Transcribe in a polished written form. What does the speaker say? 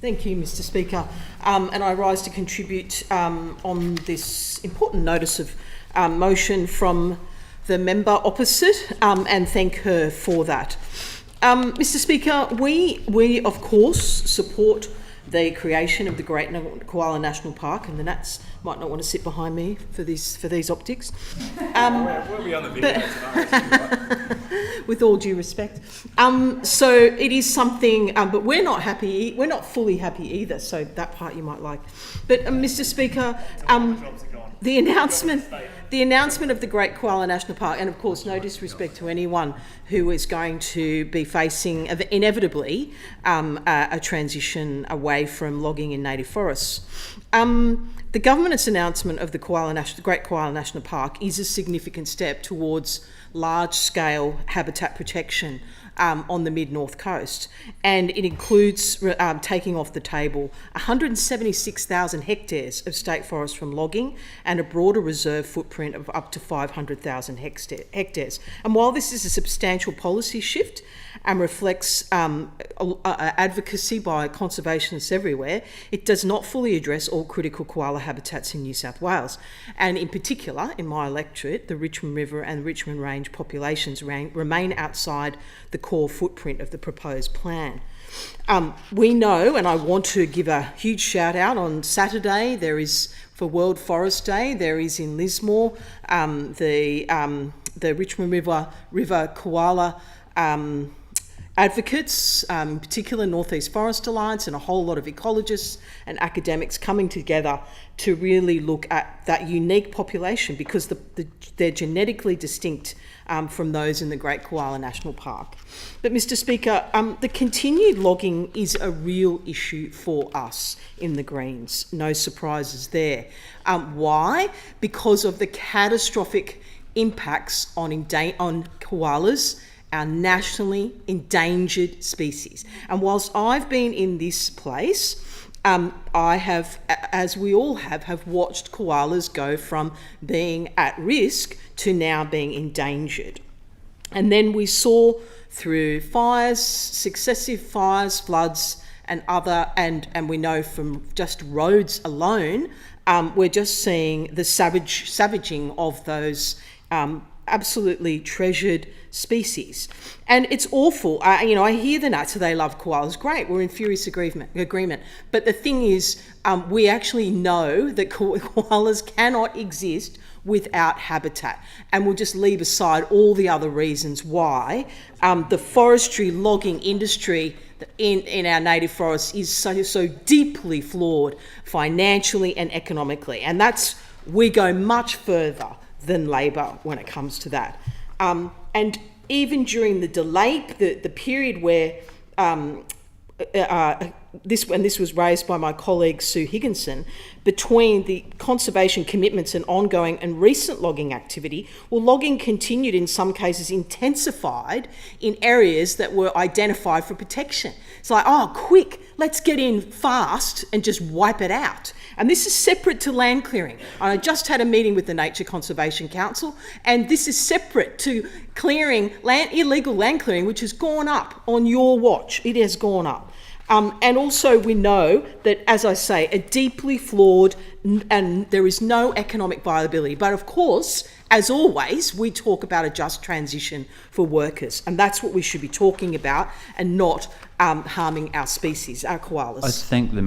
Thank you, Mr Speaker. And I rise to contribute on this important notice of motion from the member opposite and thank her for that. Mr Speaker, we of course support the creation of the Great Koala National Park, and the Nats might not want to sit behind me for these optics. We'll be on the video tonight. With all due respect. So it is something, but we're not happy, we're not fully happy either, so that part you might like. But Mr Speaker, the announcement of the Great Koala National Park, and of course no disrespect to anyone who is going to be facing inevitably a transition away from logging in native forests. The government's announcement of the Great Koala National Park is a significant step towards large-scale habitat protection on the mid-north coast, and it includes taking off the table 176,000 hectares of state forest from logging and a broader reserve footprint of up to 500,000 hectares. And while this is a substantial policy shift and reflects advocacy by conservationists everywhere, it does not fully address all critical koala habitats in New South Wales. And in particular, in my electorate, the Richmond River and Richmond Range populations remain outside the core footprint of the proposed plan. We know, and I want to give a huge shout out, on Saturday there is, for World Forest Day, there is in Lismore the Richmond River Koala advocates, in particular North East Forest Alliance, and a whole lot of ecologists and academics coming together to really look at that unique population, because they're genetically distinct from those in the Great Koala National Park. But Mr Speaker, the continued logging is a real issue for us in the Greens. No surprises there. Why? Because of the catastrophic impacts on koalas, our nationally endangered species. And whilst I've been in this place, I have, as we all have watched koalas go from being at risk to now being endangered. And then we saw through fires, successive fires, floods, and we know from just roads alone, we're just seeing the savaging of those absolutely treasured species. And it's awful. I hear the Nats, so they love koalas. Great, we're in furious agreement. But the thing is, we actually know that koalas cannot exist without habitat. And we'll just leave aside all the other reasons why the forestry logging industry in our native forests is so deeply flawed financially and economically. And we go much further than Labor when it comes to that. And even during the delay, the period where this was raised by my colleague Sue Higginson, between the conservation commitments and ongoing and recent logging activity, logging continued, in some cases intensified, in areas that were identified for protection. It's like, oh, quick, let's get in fast and just wipe it out. And this is separate to land clearing. I just had a meeting with the Nature Conservation Council, and this is separate to clearing illegal land clearing, which has gone up on your watch. It has gone up. And also we know that, as I say, a deeply flawed, and there is no economic viability. But of course, as always, we talk about a just transition for workers, and that's what we should be talking about, and not harming our species, our koalas. I thank the